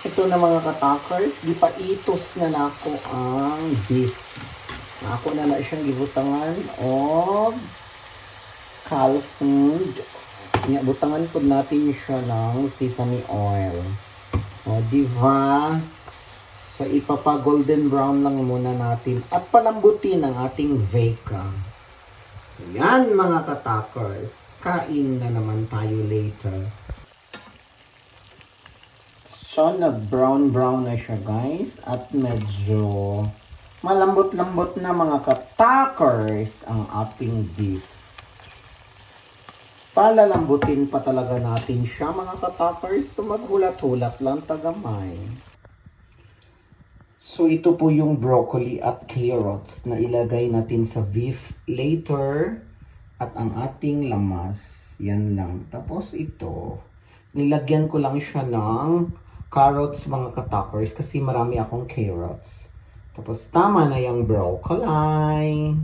Ito na mga katakers, di pa itos na nako ang beef. Ako na siyang gibutangan o calf food. Butangan po natin siya ng sesame oil. O, diba? So, ipapa golden brown lang muna natin at palambutin ang ating vega. Yan mga katakers. Kain na naman tayo later. So, nag-brown na siya guys. At medyo malambot-lambot na mga katakers ang ating beef. Palalambutin pa talaga natin siya mga katakers. Maghulat-hulat lang tagamay. So, ito po yung broccoli at carrots na ilagay natin sa beef later. At ang ating lamas, yan lang. Tapos ito, nilagyan ko lang siya ng carrots mga katakers kasi marami akong carrots. Tapos tama na yung broccoli.